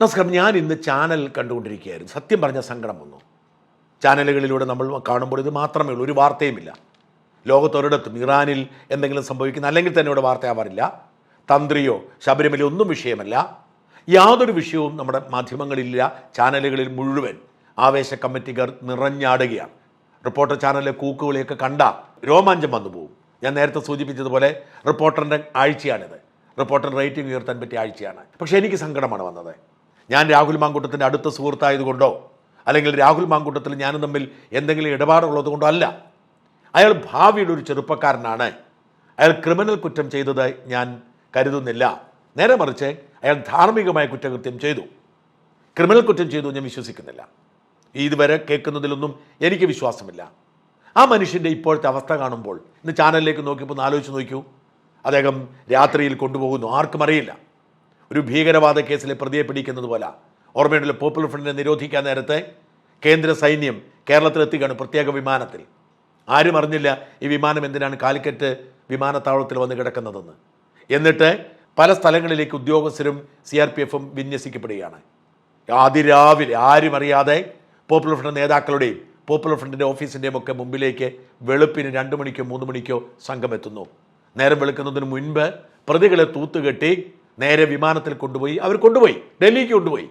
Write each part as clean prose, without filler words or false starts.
നമസ്കാരം. ഞാൻ ഇന്ന് ചാനൽ കണ്ടുകൊണ്ടിരിക്കുകയായിരുന്നു. സത്യം പറഞ്ഞ സങ്കടം വന്നു. ചാനലുകളിലൂടെ നമ്മൾ കാണുമ്പോൾ ഇത് മാത്രമേ ഉള്ളൂ, ഒരു വാർത്തയുമില്ല. ലോകത്തൊരിടത്തും ഇറാനിൽ എന്തെങ്കിലും സംഭവിക്കുന്ന അല്ലെങ്കിൽ തന്നെ ഇവിടെ വാർത്തയാവാറില്ല. തന്ത്രിയോ ശബരിമലയോ ഒന്നും വിഷയമല്ല. യാതൊരു വിഷയവും നമ്മുടെ മാധ്യമങ്ങളിലില്ല. ചാനലുകളിൽ മുഴുവൻ ആവേശ കമ്മിറ്റിക്കാർ നിറഞ്ഞാടുകയാണ്. റിപ്പോർട്ടർ ചാനലിലെ കൂക്കുകളെയൊക്കെ കണ്ട രോമാഞ്ചം വന്നു പോകും. ഞാൻ നേരത്തെ സൂചിപ്പിച്ചതുപോലെ റിപ്പോർട്ടറിൻ്റെ ആഴ്ചയാണിത്. റിപ്പോർട്ടർ റേറ്റിംഗ് ഉയർത്താൻ പറ്റിയ ആഴ്ചയാണ്. പക്ഷേ എനിക്ക് സങ്കടമാണ് വന്നത്. ഞാൻ രാഹുൽ മാങ്കൂട്ടത്തിൻ്റെ അടുത്ത സുഹൃത്തായതുകൊണ്ടോ അല്ലെങ്കിൽ രാഹുൽ മാങ്കൂട്ടത്തിൽ ഞാനും തമ്മിൽ എന്തെങ്കിലും ഇടപാടുള്ളത് കൊണ്ടോ അല്ല. അയാൾ ഭാവിയുടെ ഒരു ചെറുപ്പക്കാരനാണ്. അയാൾ ക്രിമിനൽ കുറ്റം ചെയ്തത് ഞാൻ കരുതുന്നില്ല. നേരെ മറിച്ച് അയാൾ ധാർമ്മികമായ കുറ്റകൃത്യം ചെയ്തു. ക്രിമിനൽ കുറ്റം ചെയ്തു ഞാൻ വിശ്വസിക്കുന്നില്ല. ഇതുവരെ കേൾക്കുന്നതിലൊന്നും എനിക്ക് വിശ്വാസമില്ല. ആ മനുഷ്യൻ്റെ ഇപ്പോഴത്തെ അവസ്ഥ കാണുമ്പോൾ ഇന്ന് ചാനലിലേക്ക് നോക്കിയപ്പോൾ ആലോചിച്ച് നോക്കൂ. അദ്ദേഹം രാത്രിയിൽ കൊണ്ടുപോകുന്നു, ആർക്കും അറിയില്ല. ഒരു ഭീകരവാദ കേസിലെ പ്രതിയെ പിടിക്കുന്നത് പോലെ. ഓർമ്മയുണ്ടല്ലോ, പോപ്പുലർ ഫ്രണ്ടിനെ നിരോധിക്കാൻ നേരത്തെ കേന്ദ്ര സൈന്യം കേരളത്തിലെത്തുകയാണ് പ്രത്യേക വിമാനത്തിൽ. ആരും അറിഞ്ഞില്ല ഈ വിമാനം എന്തിനാണ് കാലിക്കറ്റ് വിമാനത്താവളത്തിൽ വന്ന് കിടക്കുന്നതെന്ന്. എന്നിട്ട് പല സ്ഥലങ്ങളിലേക്ക് ഉദ്യോഗസ്ഥരും CRPF വിന്യസിക്കപ്പെടുകയാണ്. അതിരാവിലെ ആരും അറിയാതെ പോപ്പുലർ ഫ്രണ്ട് നേതാക്കളുടെയും പോപ്പുലർ ഫ്രണ്ടിൻ്റെ ഓഫീസിൻ്റെയും ഒക്കെ മുമ്പിലേക്ക് വെളുപ്പിന് 2 മണിക്കോ 3 മണിക്കോ സംഘം എത്തുന്നു. നേരം വെളുക്കുന്നതിന് മുൻപ് പ്രതികളെ തൂത്തുകെട്ടി നേരെ വിമാനത്തിൽ കൊണ്ടുപോയി. ഡൽഹിക്ക് കൊണ്ടുപോയി.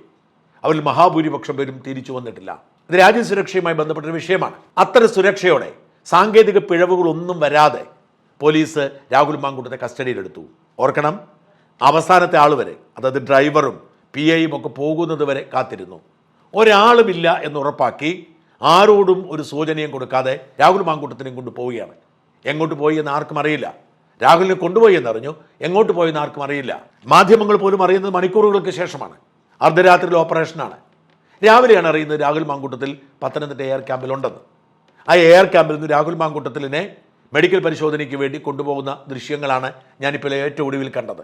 അവരിൽ മഹാഭൂരിപക്ഷം പേരും തിരിച്ചു വന്നിട്ടില്ല. ഇത് രാജ്യസുരക്ഷയുമായി ബന്ധപ്പെട്ടൊരു വിഷയമാണ്. അത്തരം സുരക്ഷയോടെ സാങ്കേതിക പിഴവുകളൊന്നും വരാതെ പോലീസ് രാഹുൽ മാങ്കൂട്ടത്തെ കസ്റ്റഡിയിലെടുത്തു. ഓർക്കണം, അവസാനത്തെ ആൾ വരെ, അതായത് ഡ്രൈവറും PIയും ഒക്കെ പോകുന്നത് വരെ കാത്തിരുന്നു. ഒരാളുമില്ല എന്ന് ഉറപ്പാക്കി ആരോടും ഒരു സൂചനയും കൊടുക്കാതെ രാഹുൽ മാങ്കൂട്ടത്തിനെയും കൊണ്ട് പോവുകയാണ്. എങ്ങോട്ട് പോയി എന്ന് ആർക്കും അറിയില്ല. രാഹുലിനെ കൊണ്ടുപോയി എന്നറിഞ്ഞു, എങ്ങോട്ട് പോയെന്ന് ആർക്കും അറിയില്ല. മാധ്യമങ്ങൾ പോലും അറിയുന്നത് മണിക്കൂറുകൾക്ക് ശേഷമാണ്. അർദ്ധരാത്രിയിൽ ഓപ്പറേഷനാണ്. രാവിലെയാണ് അറിയുന്നത് രാഹുൽ മാങ്കൂട്ടത്തിൽ പത്തനംതിട്ട എയർ ക്യാമ്പിലുണ്ടെന്ന്. ആ എയർ ക്യാമ്പിൽ നിന്ന് രാഹുൽ മാങ്കൂട്ടത്തിലിനെ മെഡിക്കൽ പരിശോധനയ്ക്ക് വേണ്ടി കൊണ്ടുപോകുന്ന ദൃശ്യങ്ങളാണ് ഞാനിപ്പോൾ ഏറ്റവും ഒടുവിൽ കണ്ടത്.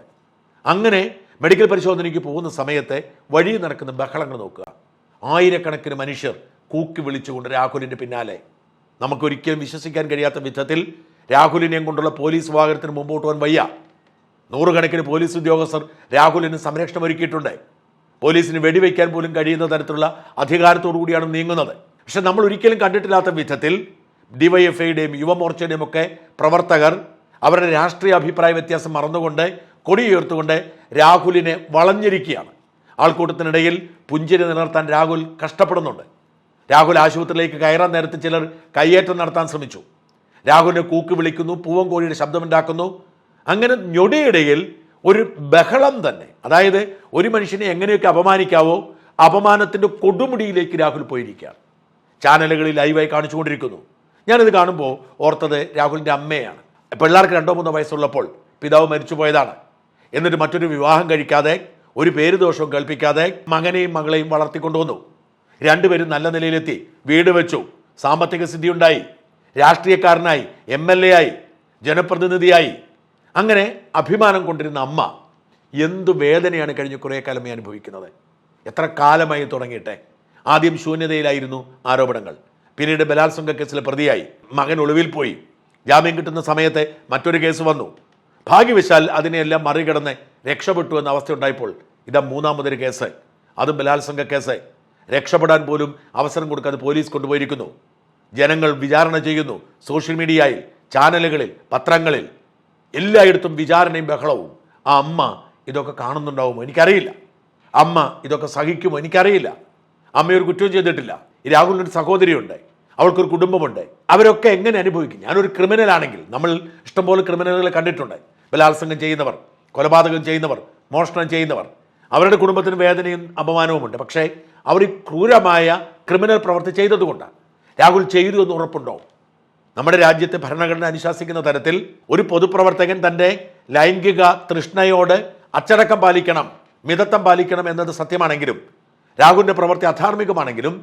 അങ്ങനെ മെഡിക്കൽ പരിശോധനയ്ക്ക് പോകുന്ന സമയത്തെ വഴി നടക്കുന്ന ബഹളങ്ങൾ നോക്കുക. ആയിരക്കണക്കിന് മനുഷ്യർ കൂക്കി വിളിച്ചുകൊണ്ട് രാഹുലിൻ്റെ പിന്നാലെ. നമുക്കൊരിക്കലും വിശ്വസിക്കാൻ കഴിയാത്ത വിധത്തിൽ രാഹുലിനെയും കൊണ്ടുള്ള പോലീസ് വാഹനത്തിന് മുമ്പോട്ട് പോകാൻ വയ്യ. നൂറുകണക്കിന് പോലീസ് ഉദ്യോഗസ്ഥർ രാഹുലിന് സംരക്ഷണം ഒരുക്കിയിട്ടുണ്ട്. പോലീസിന് വെടിവെക്കാൻ പോലും കഴിയുന്ന തരത്തിലുള്ള അധികാരത്തോടു കൂടിയാണ് നീങ്ങുന്നത്. പക്ഷെ നമ്മൾ ഒരിക്കലും കണ്ടിട്ടില്ലാത്ത വിധത്തിൽ DYFIയുടെയും യുവമോർച്ചയുടെയും ഒക്കെ പ്രവർത്തകർ അവരുടെ രാഷ്ട്രീയ അഭിപ്രായ വ്യത്യാസം മറന്നുകൊണ്ട് കൊടിയുയർത്തുകൊണ്ട് രാഹുലിനെ വളഞ്ഞിരിക്കുകയാണ്. ആൾക്കൂട്ടത്തിനിടയിൽ പുഞ്ചിരി നിലനിർത്താൻ രാഹുൽ കഷ്ടപ്പെടുന്നുണ്ട്. രാഹുൽ ആശുപത്രിയിലേക്ക് കയറാൻ നേരത്തെ ചിലർ കയ്യേറ്റം നടത്താൻ ശ്രമിച്ചു. രാഹുലിനെ കൂക്ക് വിളിക്കുന്നു, പൂവൻ കോഴിയുടെ ശബ്ദമുണ്ടാക്കുന്നു. അങ്ങനെ ഞൊടിയിടയിൽ ഒരു ബഹളം തന്നെ. അതായത് ഒരു മനുഷ്യനെ എങ്ങനെയൊക്കെ അപമാനിക്കാവോ അപമാനത്തിൻ്റെ കൊടുമുടിയിലേക്ക് രാഹുൽ പോയിരിക്കുകയാണ്. ചാനലുകളിൽ ലൈവായി കാണിച്ചുകൊണ്ടിരിക്കുന്നു. ഞാനിത് കാണുമ്പോൾ ഓർത്തത് രാഹുലിൻ്റെ അമ്മയാണ്. പിള്ളേർക്ക് 2-3 വയസ്സുള്ളപ്പോൾ പിതാവ് മരിച്ചു പോയതാണ്. എന്നിട്ട് മറ്റൊരു വിവാഹം കഴിക്കാതെ ഒരു പേര് ദോഷവും കൽപ്പിക്കാതെ മകനെയും മകളെയും വളർത്തിക്കൊണ്ടുവന്നു. രണ്ടുപേരും നല്ല നിലയിലെത്തി, വീട് വെച്ചു, സാമ്പത്തിക സ്ഥിതി ഉണ്ടായി, രാഷ്ട്രീയക്കാരനായി, MLA ആയി, ജനപ്രതിനിധിയായി. അങ്ങനെ അഭിമാനം കൊണ്ടിരുന്ന അമ്മ എന്തു വേദനയാണ് കഴിഞ്ഞ കുറേ കാലമേ അനുഭവിക്കുന്നത്. എത്ര കാലമായി തുടങ്ങിയിട്ടെ. ആദ്യം ശൂന്യതയിലായിരുന്നു ആരോപണങ്ങൾ, പിന്നീട് ബലാത്സംഗ കേസിലെ പ്രതിയായി, മകൻ ഒളിവിൽ പോയി, ജാമ്യം കിട്ടുന്ന സമയത്ത് മറ്റൊരു കേസ് വന്നു. ഭാഗ്യവശാൽ അതിനെയെല്ലാം മറികടന്ന് രക്ഷപ്പെട്ടു എന്ന അവസ്ഥ ഉണ്ടായപ്പോൾ ഇതാ 3ാമതൊരു കേസ്, അതും ബലാത്സംഗ കേസ്. രക്ഷപ്പെടാൻ പോലും അവസരം കൊടുക്കാതെ പോലീസ് കൊണ്ടുപോയിരിക്കുന്നു. ജനങ്ങൾ വിചാരണ ചെയ്യുന്നു. സോഷ്യൽ മീഡിയയിൽ, ചാനലുകളിൽ, പത്രങ്ങളിൽ എല്ലായിടത്തും വിചാരണയും ബഹളവും. ആ അമ്മ ഇതൊക്കെ കാണുന്നുണ്ടാവുമോ എനിക്കറിയില്ല. അമ്മ ഇതൊക്കെ സഹിക്കുമോ എനിക്കറിയില്ല. അമ്മയൊരു കുറ്റവും ചെയ്തിട്ടില്ല. ഈ രാഹുലിനൊരു സഹോദരിയുണ്ട്, അവൾക്കൊരു കുടുംബമുണ്ട്. അവരൊക്കെ എങ്ങനെ അനുഭവിക്കും? ഞാനൊരു ക്രിമിനലാണെങ്കിൽ, നമ്മൾ ഇഷ്ടംപോലെ ക്രിമിനലുകളെ കണ്ടിട്ടുണ്ട്. ബലാത്സംഗം ചെയ്യുന്നവർ, കൊലപാതകം ചെയ്യുന്നവർ, മോഷണം ചെയ്യുന്നവർ, അവരുടെ കുടുംബത്തിന് വേദനയും അപമാനവുമുണ്ട്. പക്ഷേ അവർ ഈ ക്രൂരമായ ക്രിമിനൽ പ്രവൃത്തി ചെയ്തതുകൊണ്ടാണ്. രാഹുൽ ചെയ്തു എന്ന് ഉറപ്പുണ്ടോ? നമ്മുടെ രാജ്യത്തെ ഭരണഘടന അനുശാസിക്കുന്ന തരത്തിൽ ഒരു പൊതുപ്രവർത്തകൻ തൻ്റെ ലൈംഗിക തൃഷ്ണയോട് അച്ചടക്കം പാലിക്കണം, മിതത്വം പാലിക്കണം എന്നത് സത്യമാണെങ്കിലും രാഹുലിൻ്റെ പ്രവൃത്തി അധാർമികമാണെങ്കിലും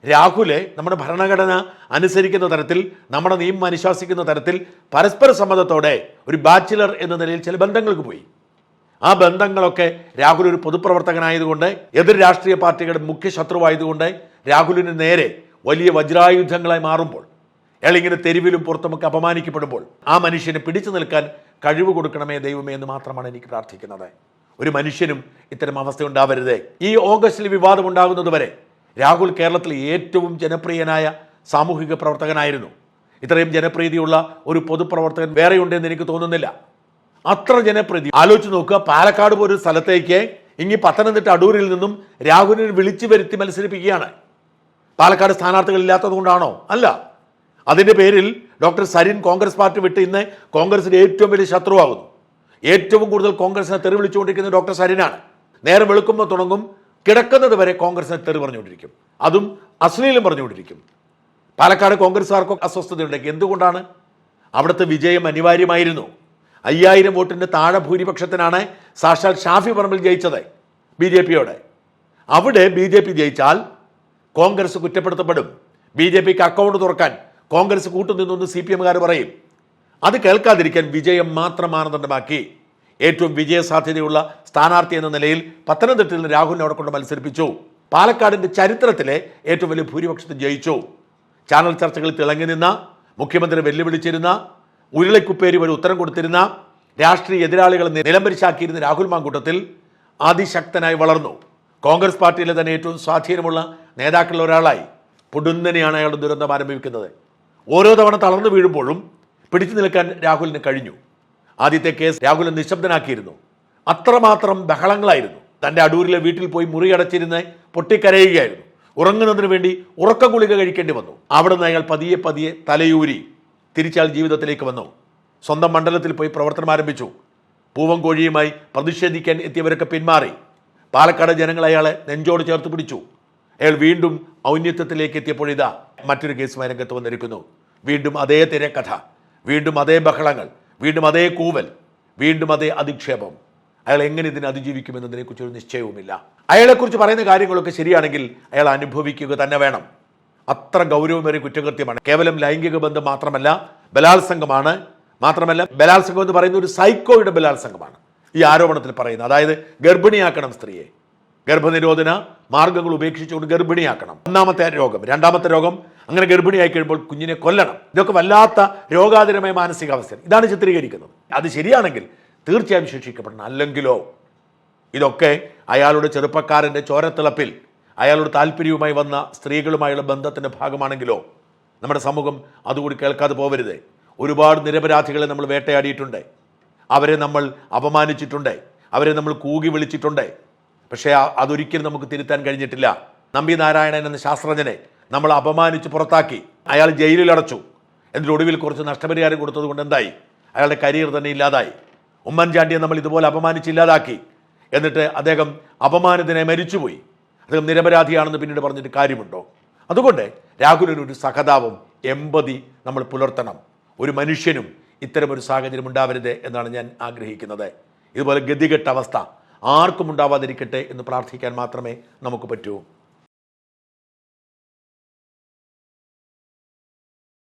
രാഹുലെ നമ്മുടെ ഭരണഘടന അനുസരിക്കുന്ന തരത്തിൽ, നമ്മുടെ നിയമം അനുശാസിക്കുന്ന തരത്തിൽ പരസ്പര സമ്മതത്തോടെ ഒരു ബാച്ചിലർ എന്ന നിലയിൽ ചില ബന്ധങ്ങൾക്ക് പോയി. ആ ബന്ധങ്ങളൊക്കെ രാഹുൽ ഒരു പൊതുപ്രവർത്തകനായതുകൊണ്ട്, എതിർ രാഷ്ട്രീയ പാർട്ടികളുടെ മുഖ്യ ശത്രുവായതുകൊണ്ട് രാഹുലിന് നേരെ വലിയ വജ്രായുധങ്ങളായി മാറുമ്പോൾ, അയാളിങ്ങനെ തെരുവിലും പുറത്തുമൊക്കെ അപമാനിക്കപ്പെടുമ്പോൾ ആ മനുഷ്യനെ പിടിച്ചു നിൽക്കാൻ കഴിവ് കൊടുക്കണമേ ദൈവമേ എന്ന് മാത്രമാണ് എനിക്ക് പ്രാർത്ഥിക്കുന്നത്. ഒരു മനുഷ്യനും ഇത്തരം അവസ്ഥ ഉണ്ടാവരുത്. ഈ ഓഗസ്റ്റിൽ വിവാദം ഉണ്ടാകുന്നത് വരെ രാഹുൽ കേരളത്തിലെ ഏറ്റവും ജനപ്രിയനായ സാമൂഹിക പ്രവർത്തകനായിരുന്നു. ഇത്രയും ജനപ്രീതിയുള്ള ഒരു പൊതുപ്രവർത്തകൻ വേറെയുണ്ടെന്ന് എനിക്ക് തോന്നുന്നില്ല. അത്ര ജനപ്രീതി ആലോചിച്ച് നോക്കുക. പാലക്കാട് പോലൊരു സ്ഥലത്തേക്ക് ഇങ്ങി പത്തനംതിട്ട അടൂരിൽ നിന്നും രാഹുലിനെ വിളിച്ചു വരുത്തി മത്സരിപ്പിക്കുകയാണ്. പാലക്കാട് സ്ഥാനാർത്ഥികളില്ലാത്തത് കൊണ്ടാണോ? അല്ല. അതിൻ്റെ പേരിൽ ഡോക്ടർ സരിൻ കോൺഗ്രസ് പാർട്ടി വിട്ട് ഇന്ന് കോൺഗ്രസിന്റെ ഏറ്റവും വലിയ ശത്രുവാകുന്നു. ഏറ്റവും കൂടുതൽ കോൺഗ്രസിനെ തെറി വിളിച്ചുകൊണ്ടിരിക്കുന്നത് ഡോക്ടർ സരിനാണ്. നേരം വെളുക്കുമ്പോൾ തുടങ്ങും, കിടക്കുന്നത് വരെ കോൺഗ്രസിനെ തെറി പറഞ്ഞുകൊണ്ടിരിക്കും, അതും അശ്ലീലം പറഞ്ഞുകൊണ്ടിരിക്കും. പാലക്കാട് കോൺഗ്രസ്സുകാർക്കൊക്കെ അസ്വസ്ഥതയുണ്ടെങ്കിൽ എന്തുകൊണ്ടാണ്? അവിടുത്തെ വിജയം അനിവാര്യമായിരുന്നു. 5000 വോട്ടിൻ്റെ താഴെ ഭൂരിപക്ഷത്തിനാണ് സാക്ഷാൽ ഷാഫി പറമ്പിൽ ജയിച്ചത് BJPയോടെ. അവിടെ BJP ജയിച്ചാൽ കോൺഗ്രസ് കുറ്റപ്പെടുത്തപ്പെടും. BJPക്ക് അക്കൗണ്ട് തുറക്കാൻ കോൺഗ്രസ് കൂട്ടുനിന്നു CPMകാർ പറയും. അത് കേൾക്കാതിരിക്കാൻ വിജയം മാത്രം മാനദണ്ഡമാക്കി ഏറ്റവും വിജയസാധ്യതയുള്ള സ്ഥാനാർത്ഥി എന്ന നിലയിൽ പത്തനംതിട്ടയിൽ നിന്ന് രാഹുലിനെ അവിടെ കൊണ്ട് മത്സരിപ്പിച്ചു. പാലക്കാടിൻ്റെ ചരിത്രത്തിലെ ഏറ്റവും വലിയ ഭൂരിപക്ഷത്തിൽ ജയിച്ചു. ചാനൽ ചർച്ചകളിൽ തിളങ്ങി നിന്ന, മുഖ്യമന്ത്രി വെല്ലുവിളിച്ചിരുന്ന, ഉരുളക്കുപ്പേരി വഴി ഉത്തരം കൊടുത്തിരുന്ന, രാഷ്ട്രീയ എതിരാളികളെ നിലംപരിശാക്കിയിരുന്ന രാഹുൽ മാങ്കൂട്ടത്തിൽ അതിശക്തനായി വളർന്നു. കോൺഗ്രസ് പാർട്ടിയിലെ തന്നെ ഏറ്റവും സ്വാധീനമുള്ള നേതാക്കളിൽ ഒരാളായി. പൊടുന്നനെയാണ് അയാളുടെ ദുരന്തം ആരംഭിക്കുന്നത്. ഓരോ തവണ തളർന്നു വീഴുമ്പോഴും പിടിച്ചു നിൽക്കാൻ രാഹുലിന് കഴിഞ്ഞു. ആദ്യത്തെ കേസ് രാഹുലിനെ നിശബ്ദനാക്കിയിരുന്നു. അത്രമാത്രം ബഹളങ്ങളായിരുന്നു. തൻ്റെ അടൂരിലെ വീട്ടിൽ പോയി മുറിയടച്ചിരുന്ന് പൊട്ടിക്കരയുകയായിരുന്നു. ഉറങ്ങുന്നതിന് വേണ്ടി ഉറക്ക ഗുളിക കഴിക്കേണ്ടി വന്നു. അവിടെ നിന്ന് അയാൾ പതിയെ പതിയെ തലയൂരി തിരിച്ചയാൾ ജീവിതത്തിലേക്ക് വന്നു. സ്വന്തം മണ്ഡലത്തിൽ പോയി പ്രവർത്തനം ആരംഭിച്ചു. പൂവൻ കോഴിയുമായി പ്രതിഷേധിക്കാൻ എത്തിയവരൊക്കെ പിന്മാറി. പാലക്കാട് ജനങ്ങൾ അയാളെ നെഞ്ചോട് ചേർത്ത് പിടിച്ചു. അയാൾ വീണ്ടും ഔന്നത്യത്തിലേക്ക് എത്തിയപ്പോഴിതാ മറ്റൊരു കേസുമായി രംഗത്ത് വന്നിരിക്കുന്നു. വീണ്ടും അതേ തിരക്കഥ, വീണ്ടും അതേ ബഹളങ്ങൾ, വീണ്ടും അതേ കൂവൽ, വീണ്ടും അതേ അധിക്ഷേപം. അയാൾ എങ്ങനെ ഇതിനെ അതിജീവിക്കുമെന്നതിനെക്കുറിച്ച് ഒരു നിശ്ചയവുമില്ല. അയാളെക്കുറിച്ച് പറയുന്ന കാര്യങ്ങളൊക്കെ ശരിയാണെങ്കിൽ അയാൾ അനുഭവിക്കുക തന്നെ വേണം. അത്ര ഗൗരവമേറിയ കുറ്റകൃത്യമാണ്. കേവലം ലൈംഗിക ബന്ധം മാത്രമല്ല, ബലാത്സംഗമാണ്. മാത്രമല്ല, ബലാത്സംഗം എന്ന് പറയുന്ന ഒരു സൈക്കോയുടെ ബലാത്സംഗമാണ് ഈ ആരോപണത്തിൽ പറയുന്നത്. അതായത് ഗർഭിണിയാക്കണം സ്ത്രീയെ, ഗർഭനിരോധന മാർഗങ്ങൾ ഉപേക്ഷിച്ചുകൊണ്ട് ഗർഭിണിയാക്കണം. ഒന്നാമത്തെ രോഗം. രണ്ടാമത്തെ രോഗം, അങ്ങനെ ഗർഭിണിയായി കഴിയുമ്പോൾ കുഞ്ഞിനെ കൊല്ലണം. ഇതൊക്കെ വല്ലാത്ത രോഗാതുരമായ മാനസികാവസ്ഥ. ഇതാണ് ചിത്രീകരിക്കുന്നത്. അത് ശരിയാണെങ്കിൽ തീർച്ചയായും ശിക്ഷിക്കപ്പെടണം. അല്ലെങ്കിലോ ഇതൊക്കെ അയാളുടെ ചെറുപ്പക്കാരൻ്റെ ചോരത്തിളപ്പിൽ അയാളുടെ താല്പര്യവുമായി വന്ന സ്ത്രീകളുമായുള്ള ബന്ധത്തിൻ്റെ ഭാഗമാണെങ്കിലോ നമ്മുടെ സമൂഹം അതുകൂടി കേൾക്കാതെ പോവരുത്. ഒരുപാട് നിരപരാധികളെ നമ്മൾ വേട്ടയാടിയിട്ടുണ്ട്, അവരെ നമ്മൾ അപമാനിച്ചിട്ടുണ്ട്, അവരെ നമ്മൾ കൂകി വിളിച്ചിട്ടുണ്ട്. പക്ഷേ അതൊരിക്കലും നമുക്ക് തിരുത്താൻ കഴിഞ്ഞിട്ടില്ല. നമ്പി നാരായണൻ എന്ന ശാസ്ത്രജ്ഞനെ നമ്മൾ അപമാനിച്ച് പുറത്താക്കി, അയാൾ ജയിലിൽ അടച്ചു. എന്നിട്ട് ഒടുവിൽ കുറച്ച് നഷ്ടപരിഹാരം കൊടുത്തത് കൊണ്ട് എന്തായി? അയാളുടെ കരിയർ തന്നെ ഇല്ലാതായി. ഉമ്മൻചാണ്ടിയെ നമ്മൾ ഇതുപോലെ അപമാനിച്ചില്ലാതാക്കി. എന്നിട്ട് അദ്ദേഹം അപമാനത്തിനെ മരിച്ചുപോയി. അദ്ദേഹം നിരപരാധിയാണെന്ന് പിന്നീട് പറഞ്ഞിട്ട് കാര്യമുണ്ടോ? അതുകൊണ്ട് രാഹുലിനൊരു സഹതാപം, എമ്പതി നമ്മൾ പുലർത്തണം. ഒരു മനുഷ്യനും ഇത്തരമൊരു സാഹചര്യം ഉണ്ടാവരുത് എന്നാണ് ഞാൻ ആഗ്രഹിക്കുന്നത്. ഇതുപോലെ ഗതികെട്ട അവസ്ഥ ആർക്കും ഉണ്ടാവാതിരിക്കട്ടെ എന്ന് പ്രാർത്ഥിക്കാൻ മാത്രമേ നമുക്ക് പറ്റൂ.